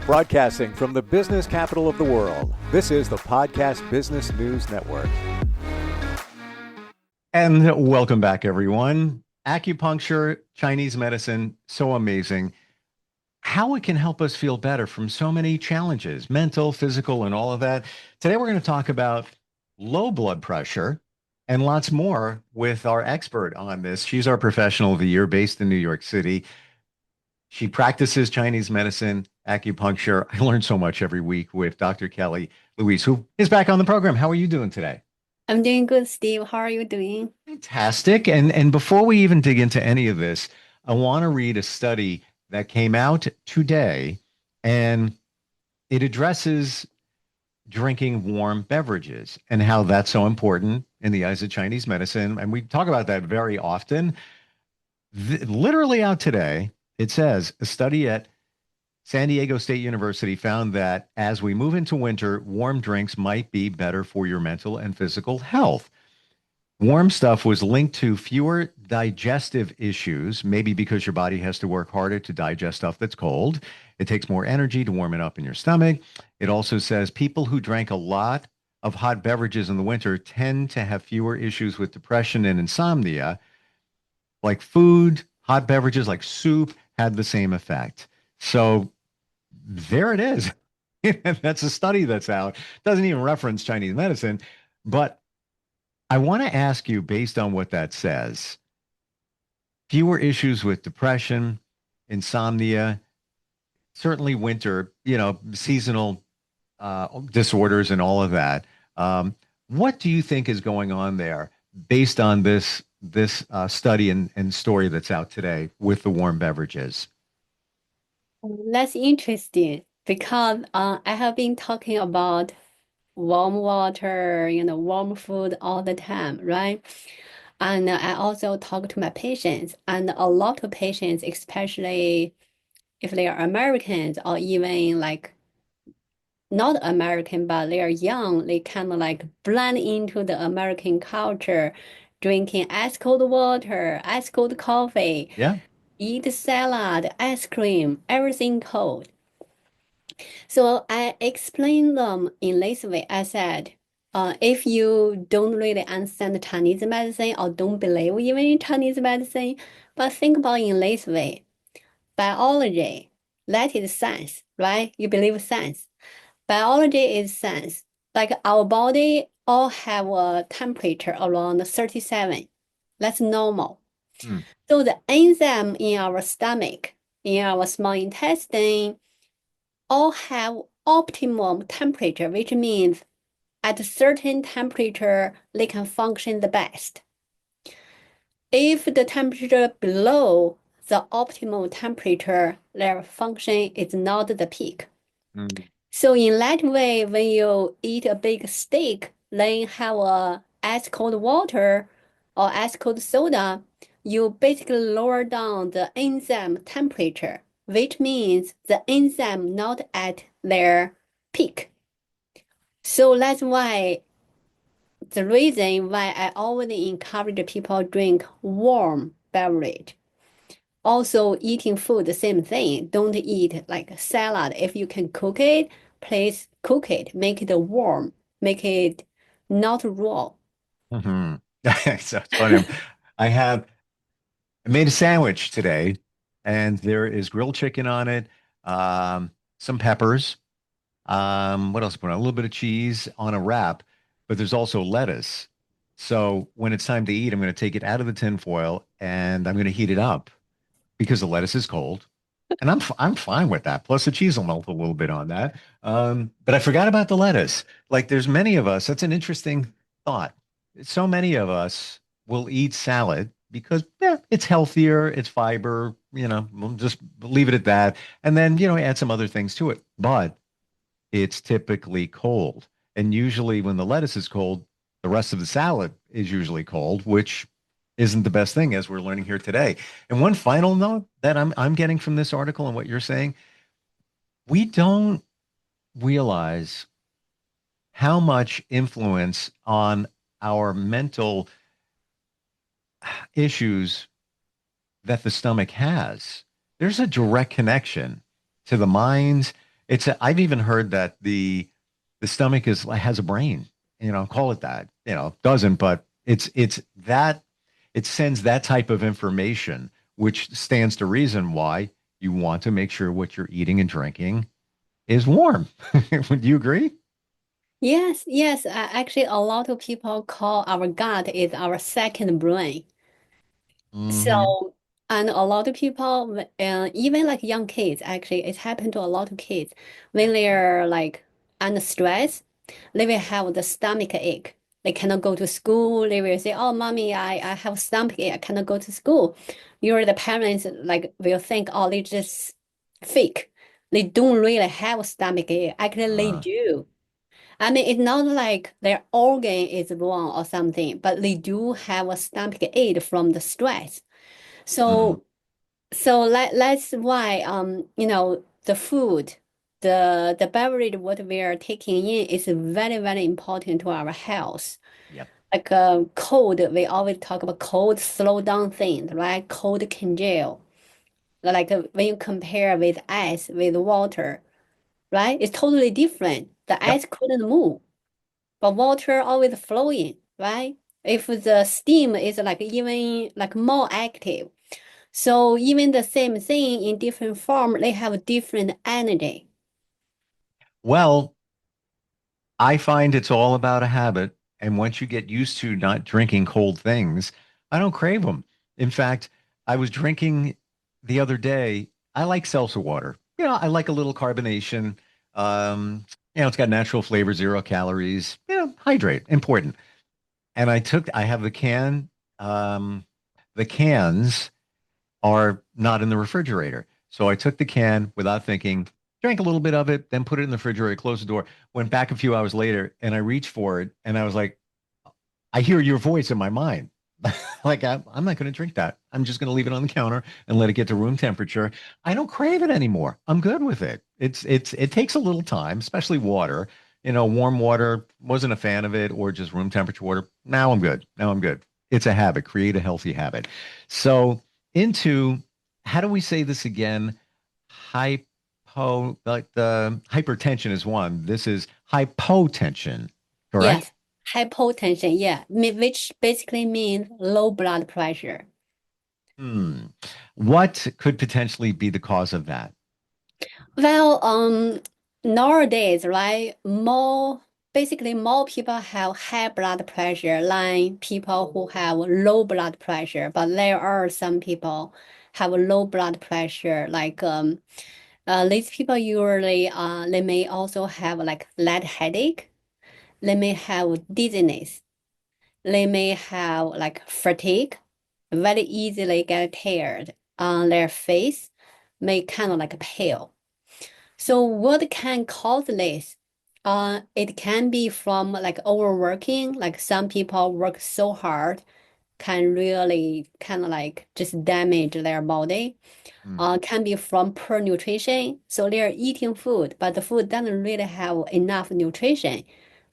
Broadcasting from the business capital of the world, this is the Podcast Business News Network. And welcome back, everyone. Acupuncture, Chinese medicine, so amazing. How it can help us feel better from so many challenges, mental, physical, and all of that. Today, we're going to talk about low blood pressure and lots more with our expert on this. She's our professional of the year based in New York City. She practices Chinese medicine, acupuncture. I learn so much every week with Dr. Kelly Liius, who is back on the program. How are you doing today? I'm doing good, Steve. How are you doing? Fantastic. And before we even dig into any of this, I want to read a study that came out today, and it addresses drinking warm beverages and how that's so important in the eyes of Chinese medicine. And we talk about that very often. Literally out today, it says a study at San Diego State University found that as we move into winter, warm drinks might be better for your mental and physical health. Warm stuff was linked to fewer digestive issues, maybe because your body has to work harder to digest stuff that's cold. It takes more energy to warm it up in your stomach. It also says people who drank a lot of hot beverages in the winter tend to have fewer issues with depression and insomnia. Like food, hot beverages like soup had the same effect. So there it is. That's a study that's out. Doesn't even reference Chinese medicine, but I want to ask you, based on what that says, fewer issues with depression, insomnia, certainly winter, seasonal disorders and all of that. What do you think is going on there based on this study and story that's out today with the warm beverages? That's interesting because I have been talking about warm water, warm food all the time, right? And I also talk to my patients, and a lot of patients, especially if they are Americans or even like not American, but they are young, they kind of like blend into the American culture, drinking ice cold water, ice cold coffee, Yeah. eat salad, ice cream, everything cold. So I explained them in this way. I said, if you don't really understand Chinese medicine or don't believe even in Chinese medicine, but think about in this way. Biology, that is science, right? You believe science. Biology is science. Like our body all have a temperature around 37. That's normal. Hmm. So the enzyme in our stomach, in our small intestine, all have optimum temperature, which means at a certain temperature, they can function the best. If the temperature below the optimal temperature, their function is not the peak. Hmm. So in that way, when you eat a big steak, then have a ice cold water or ice cold soda, you basically lower down the enzyme temperature, which means the enzyme not at their peak. So that's why the reason why I always encourage people drink warm beverage. Also, eating food, the same thing. Don't eat like salad. If you can cook it, please cook it. Make it warm. Make it not raw. Mhm. So it's funny. I made a sandwich today, and there is grilled chicken on it, some peppers. What else? Put on a little bit of cheese on a wrap, but there's also lettuce. So when it's time to eat, I'm going to take it out of the tin foil and I'm going to heat it up because the lettuce is cold, and I'm fine with that. Plus the cheese will melt a little bit on that. But I forgot about the lettuce. Like there's many of us. That's an interesting thought. So many of us will eat salad because it's healthier, it's fiber. We'll just leave it at that, and then add some other things to it. But it's typically cold. And usually when the lettuce is cold, the rest of the salad is usually cold, which isn't the best thing as we're learning here today. And one final note that I'm getting from this article and what you're saying, we don't realize how much influence on our mental issues that the stomach has. There's a direct connection to the mind. I've even heard that the stomach is has a brain, call it that. Doesn't, but it's that it sends that type of information, which stands to reason why you want to make sure what you're eating and drinking is warm. Would you agree? Yes, yes. Actually, a lot of people call our gut is our second brain. Hmm. So, and a lot of people, even like young kids, actually, it happened to a lot of kids when they're like under stress, they will have the stomach ache. They cannot go to school. They will say, "Oh, mommy, I have stomach ache. I cannot go to school." You're the parents like will think, "Oh, they just fake. They don't really have a stomach ache. Actually, they Uh, do." I mean, it's not like their organ is wrong or something, but they do have a stomach ache from the stress. mm, So that's why the food, the beverage what we are taking in is very, very important to our health. yep. Like cold, we always talk about cold slow down things, right? Cold can gel. Like when you compare with ice with water, right? It's totally different. The Yep. ice couldn't move, but water always flowing, right? If the steam is like even like more active. So even the same thing in different form, they have different energy. Well, I find it's all about a habit. And once you get used to not drinking cold things, I don't crave them. In fact, I was drinking the other day. I like seltzer water. I like a little carbonation. Um, it's got natural flavor, 0 calories. Hydrate, important. And I have the can. Um, the cans are not in the refrigerator. So I took the can without thinking, drank a little bit of it, then put it in the refrigerator, closed the door, went back a few hours later, and I reached for it, and I was like, I hear your voice in my mind. Like, I'm not going to drink that. I'm just going to leave it on the counter and let it get to room temperature. I don't crave it anymore. I'm good with it. It takes a little time, especially water. Warm water, wasn't a fan of it, or just room temperature water. Now I'm good. Now I'm good. It's a habit. Create a healthy habit. So, into how do we say this again? Like the hypertension is one. This is hypotension, correct? Yes, hypotension, yeah, which basically means low blood pressure. Hmm. What could potentially be the cause of that? Well, nowadays, right, basically more people have high blood pressure than people who have low blood pressure. But there are some people have low blood pressure, like these people usually they may also have like light headache. They may have dizziness. They may have like fatigue, very easily get tired on their face, may kind of like pale. So what can cause this? It can be from like overworking, like some people work so hard can really kind of like just damage their body. Hmm. Can be from poor nutrition. So they're eating food, but the food doesn't really have enough nutrition.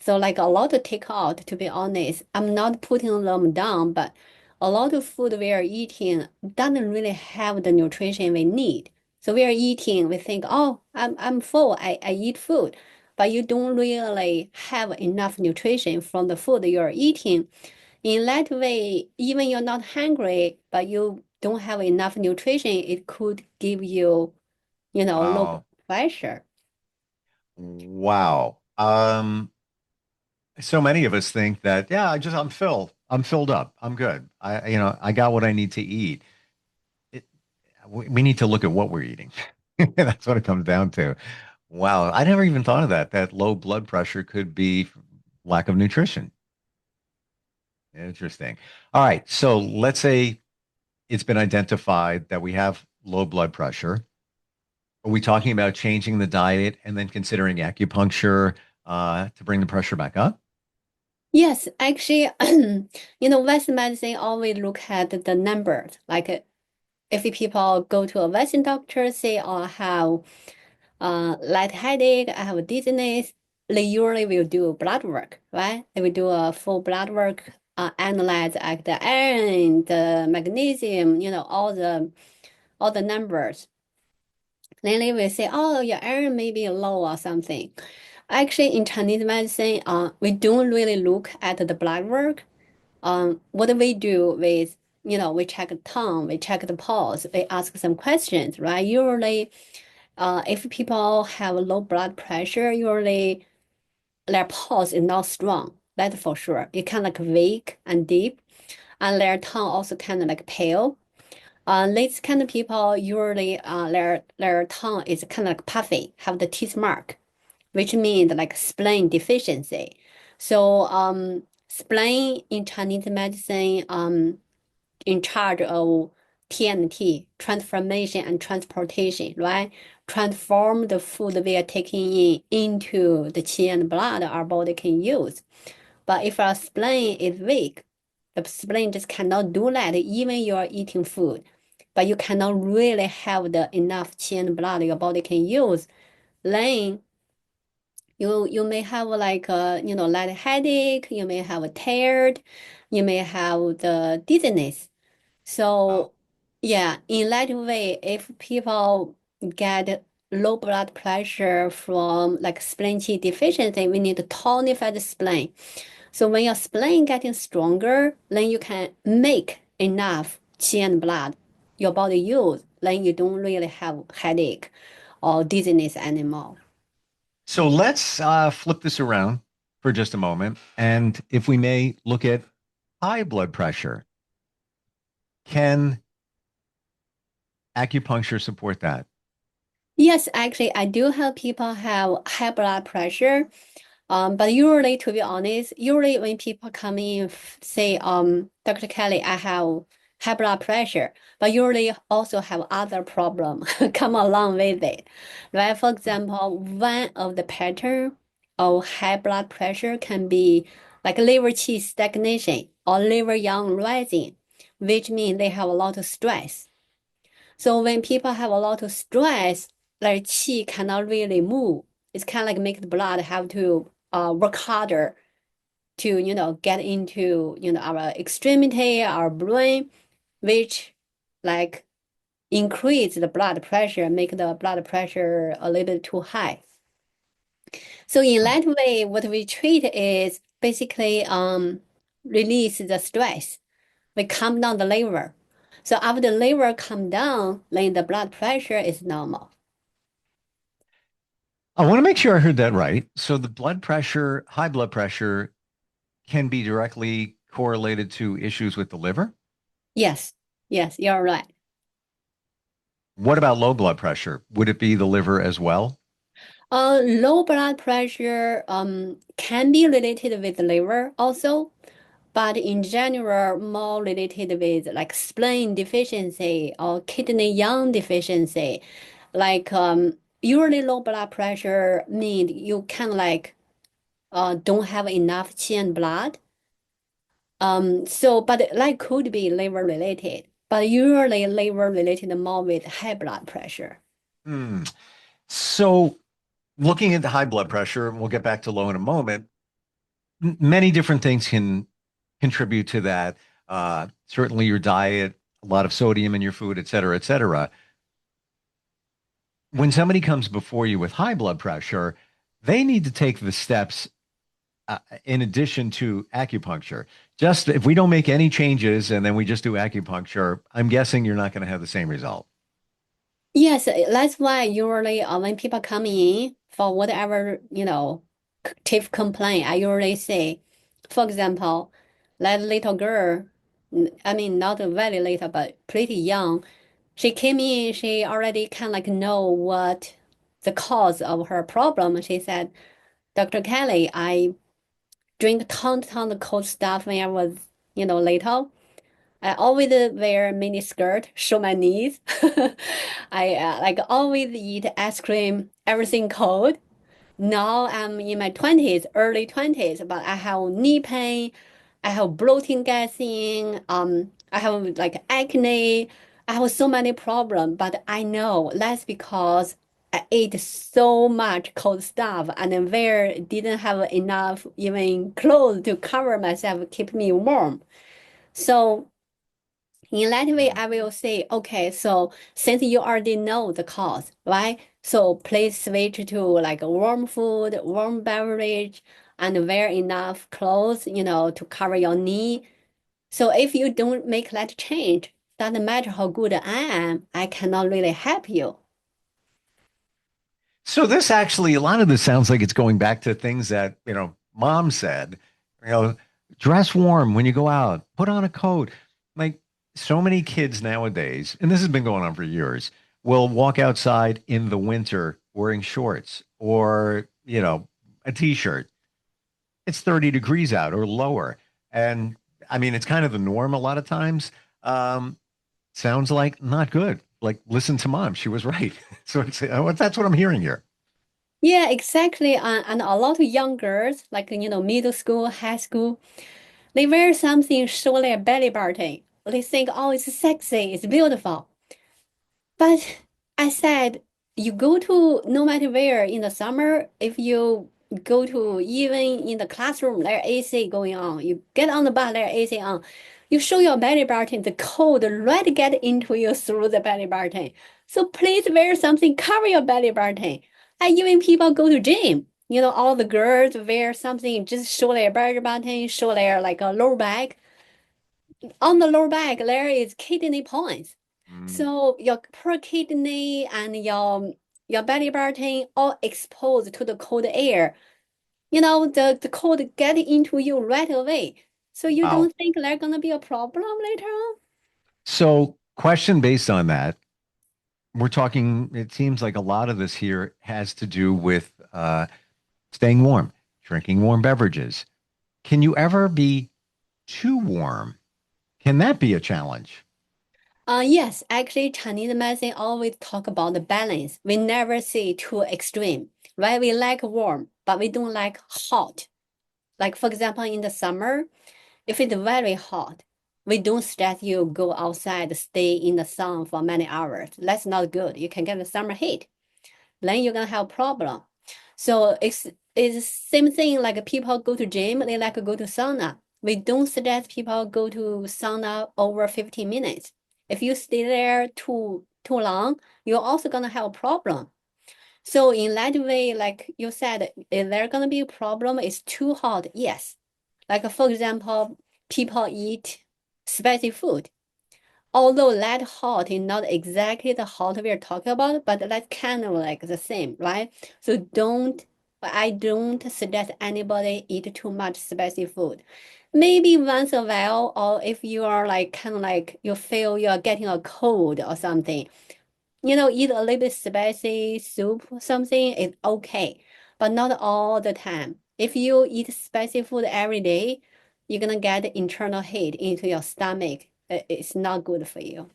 So like a lot of takeout, to be honest, I'm not putting them down, but a lot of food we are eating doesn't really have the nutrition we need. So we are eating, we think, oh, I'm full, I eat food, but you don't really have enough nutrition from the food you're eating. In that way, even you're not hungry, but you don't have enough nutrition, it could give you, low blood Wow. pressure. Wow. So many of us think that, yeah, I'm filled. I'm filled up. I'm good. I got what I need to eat. It, we need to look at what we're eating. That's what it comes down to. Wow. I never even thought of that. That low blood pressure could be lack of nutrition. Interesting. All right. So let's say it's been identified that we have low blood pressure. Are we talking about changing the diet and then considering acupuncture to bring the pressure back up? Yes, actually, Western medicine always look at the numbers. Like if people go to a Western doctor, say, oh, I have light headache, I have dizziness, they usually will do blood work, right? They will do a full blood work, analyze like the iron, the magnesium, all the numbers. Then they will say, oh, your iron may be low or something. Actually, in Chinese medicine, we don't really look at the blood work. What we do with, we check the tongue, we check the pulse, we ask some questions, right? Usually, if people have low blood pressure, usually their pulse is not strong. That's for sure. It kind of like weak and deep, and their tongue also kind of like pale. These kind of people usually their tongue is kind of like puffy, have the teeth mark, which means like spleen deficiency. So spleen in Chinese medicine in charge of TNT, transformation and transportation, right? Transform the food we are taking in into the qi and blood our body can use. But if our spleen is weak, the spleen just cannot do that even you are eating food. But you cannot really have the enough qi and blood your body can use. Then you may have like a light headache, you may have a tired, you may have the dizziness. Wow. So, yeah, in that way, if people get low blood pressure from like spleen qi deficiency, we need to tonify the spleen. So when your spleen getting stronger, then you can make enough qi and blood your body use. Then you don't really have headache or dizziness anymore. So let's flip this around for just a moment. And if we may look at high blood pressure, can acupuncture support that? Yes, actually, I do have people have high blood pressure. But usually, to be honest, usually when people come in, say, Dr. Kelly, I have high blood pressure, but usually also have other problem come along with it, right? For example, one of the pattern of high blood pressure can be like liver qi stagnation or liver yang rising, which means they have a lot of stress. So when people have a lot of stress, their qi cannot really move. It's kind of like make the blood have to work harder to, get into, our extremity, our brain, which like increase the blood pressure, make the blood pressure a little bit too high. So in that way, what we treat is basically release the stress. We calm down the liver. So after the liver calm down, then the blood pressure is normal. I want to make sure I heard that right. So the blood pressure, high blood pressure can be directly correlated to issues with the liver. Yes, yes, you're right. What about low blood pressure? Would it be the liver as well? Low blood pressure can be related with the liver also, but in general, more related with like spleen deficiency or kidney yang deficiency. Like usually low blood pressure mean you can like don't have enough qi and blood. So but that could be liver related, but usually liver related more with high blood pressure. Hmm. So looking at the high blood pressure, and we'll get back to low in a moment, many different things can contribute to that. Certainly your diet, a lot of sodium in your food, et cetera, et cetera. When somebody comes before you with high blood pressure, they need to take the steps in addition to acupuncture. Just if we don't make any changes and then we just do acupuncture, I'm guessing you're not going to have the same result. Yes, that's why usually when people come in for whatever, chief complaint, I usually say, for example, that little girl, I mean, not very little, but pretty young, she came in, she already kind of like know what the cause of her problem. She said, Dr. Kelly, I drink ton of cold stuff when I was, little. I always wear mini skirt, show my knees. I like always eat ice cream, everything cold. Now I'm in my 20s, early 20s, but I have knee pain, I have bloating gassing, I have like acne, I have so many problems, but I know that's because I ate so much cold stuff and then wear didn't have enough even clothes to cover myself, keep me warm. So In that way, Mm. I will say, okay, so since you already know the cause, right? So please switch to like warm food, warm beverage, and wear enough clothes, to cover your knee. So if you don't make that change, doesn't matter how good I am, I cannot really help you. So this actually, a lot of this sounds like it's going back to things that, mom said, you know, dress warm when you go out, put on a coat. Like so many kids nowadays, and this has been going on for years, will walk outside in the winter wearing shorts or, a t-shirt. It's 30 degrees out or lower. And I mean, it's kind of the norm a lot of times. Um, Sounds like not good. Like, listen to mom. She was right. So that's what I'm hearing here. Yeah, exactly. And a lot of young girls, like, middle school, high school, they wear something show their belly button. They think, oh, it's sexy, it's beautiful. But I said, you go to no matter where in the summer, if you go to even in the classroom, there AC going on. You get on the bus, there AC on. You show your belly button, the cold right get into you through the belly button. So please wear something, cover your belly button. And even people go to gym, all the girls wear something, just show their belly button, show their like a lower back. On the lower back, there is kidney points. Mm. So your per kidney and your belly button all exposed to the cold air. The cold get into you right away. So you Wow. don't think there's gonna be a problem later on? So, question based on that, we're talking, it seems like a lot of this here has to do with staying warm, drinking warm beverages. Can you ever be too warm? Can that be a challenge? Yes, actually Chinese medicine always talk about the balance. We never say too extreme, right? We like warm, but we don't like hot. Like for example, in the summer, if it's very hot, we don't suggest you go outside, stay in the sun for many hours. That's not good. You can get the summer heat. Then you're gonna have problem. So it's same thing like people go to gym, they like to go to sauna. We don't suggest people go to sauna over 15 minutes. If you stay there too long, you're also gonna have a problem. So in that way, like you said, is there gonna be a problem? It's too hot. Yes. Like for example, people eat spicy food. Although that hot is not exactly the hot we're talking about, but that's kind of like the same, right? So I don't suggest anybody eat too much spicy food. Maybe once a while, or if you are like kind of like you feel you're getting a cold or something, eat a little bit spicy soup or something is okay, but not all the time. If you eat spicy food every day, you're gonna get internal heat into your stomach. It's not good for you.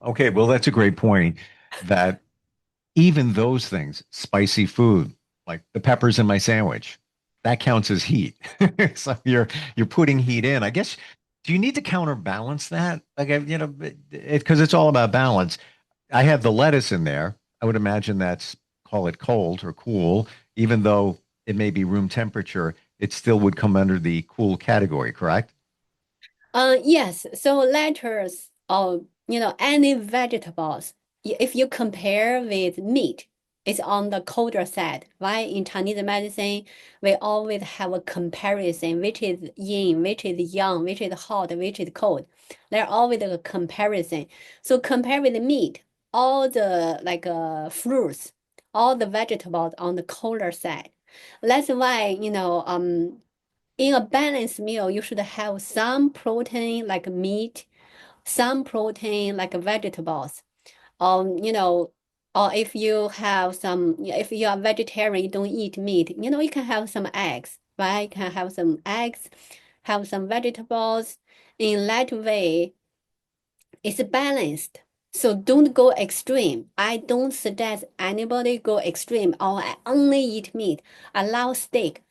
Okay, well, that's a great point that even those things, spicy food, like the peppers in my sandwich, that counts as heat. So you're putting heat in. I guess, do you need to counterbalance that? Like, because it's all about balance. I have the lettuce in there. I would imagine that's, call it cold or cool, even though it may be room temperature, it still would come under the cool category, correct? Yes. So lettuce or any vegetables, if you compare with meat, it's on the colder side. Right? In Chinese medicine, we always have a comparison, which is yin, which is yang, which is hot, which is cold. There always a comparison. So compare with the meat, all the like fruits, all the vegetables on the colder side. That's why, in a balanced meal, you should have some protein like meat, some protein like vegetables. Or if you have if you are vegetarian, you don't eat meat, you can have some eggs, right? You can have some eggs, have some vegetables. In that way, it's balanced. So don't go extreme. I don't suggest anybody go extreme. Oh, I only eat meat. I love steak,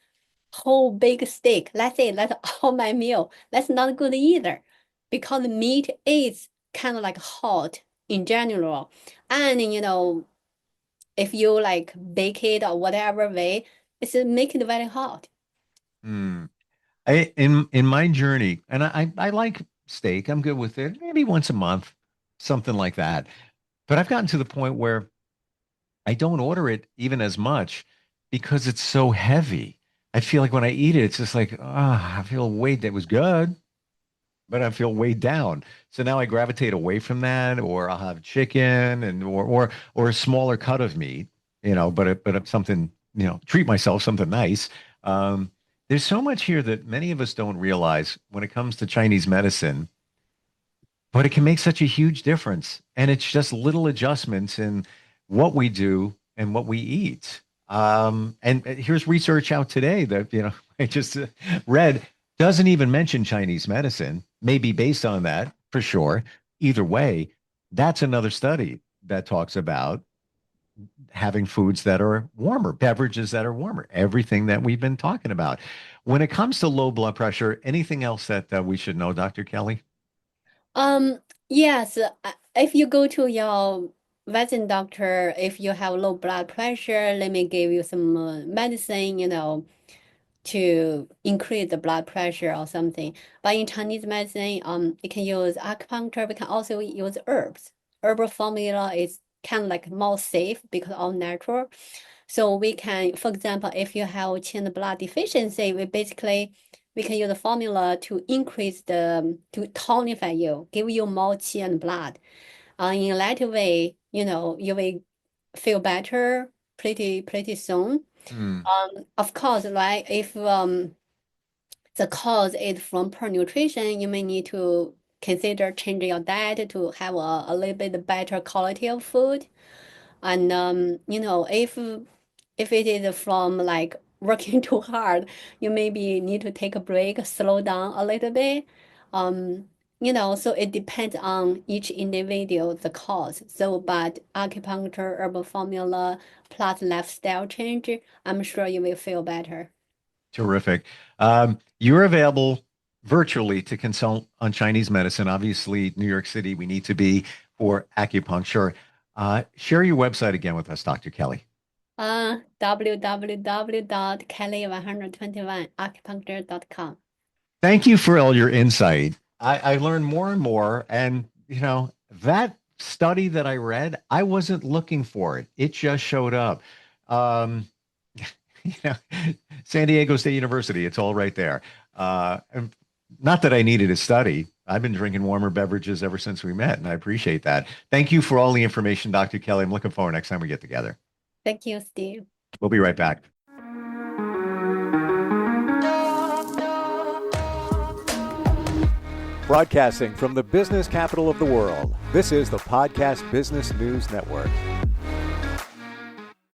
whole big steak. Let's say that's all my meal. That's not good either, because meat is kind of like hot in general. And if you like bake it or whatever way, it's make it very hot. Hmm. In my journey, and I like steak. I'm good with it. Maybe once a month, something like that. But I've gotten to the point where I don't order it even as much because it's so heavy. I feel like when I eat it, it's just like, ah, I feel weight that was good, but I feel weighed down. So now I gravitate away from that, or I'll have chicken and or a smaller cut of meat, but something, treat myself something nice. Um, there's so much here that many of us don't realize when it comes to Chinese medicine, but it can make such a huge difference. And it's just little adjustments in what we do and what we eat. And here's research out today that, I just read doesn't even mention Chinese medicine, maybe based on that for sure. Either way, that's another study that talks about having foods that are warmer, beverages that are warmer, everything that we've been talking about. When it comes to low blood pressure, anything else that we should know, Dr. Kelly? Um, yes, if you go to your Western doctor, if you have low blood pressure, let me give you some medicine, to increase the blood pressure or something. But in Chinese medicine, you can use acupuncture. We can also use herbs. Herbal formula is kind of like more safe because all natural. So we can, for example, if you have qin blood deficiency, we can use the formula to to tonify you, give you more qi and blood. In that way, you will feel better pretty soon. Hmm. Of course, right? If the cause is from poor nutrition, you may need to consider changing your diet to have a little bit better quality of food. And if it is from like working too hard, you maybe need to take a break, slow down a little bit. Um, so it depends on each individual, the cause. So, but acupuncture, herbal formula, plus lifestyle change, I'm sure you will feel better. Terrific. You're available virtually to consult on Chinese medicine. Obviously, New York City, we need to be for acupuncture. Share your website again with us, Dr. Kelly. www.kelly121acupuncture.com. Thank you for all your insight. I learned more and more. And, that study that I read, I wasn't looking for it. It just showed up. Um, you know, San Diego State University, it's all right there. And not that I needed a study. I've been drinking warmer beverages ever since we met, and I appreciate that. Thank you for all the information, Dr. Kelly. I'm looking forward next time we get together. Thank you, Steve. We'll be right back. Broadcasting from the business capital of the world, this is the Podcast Business News Network.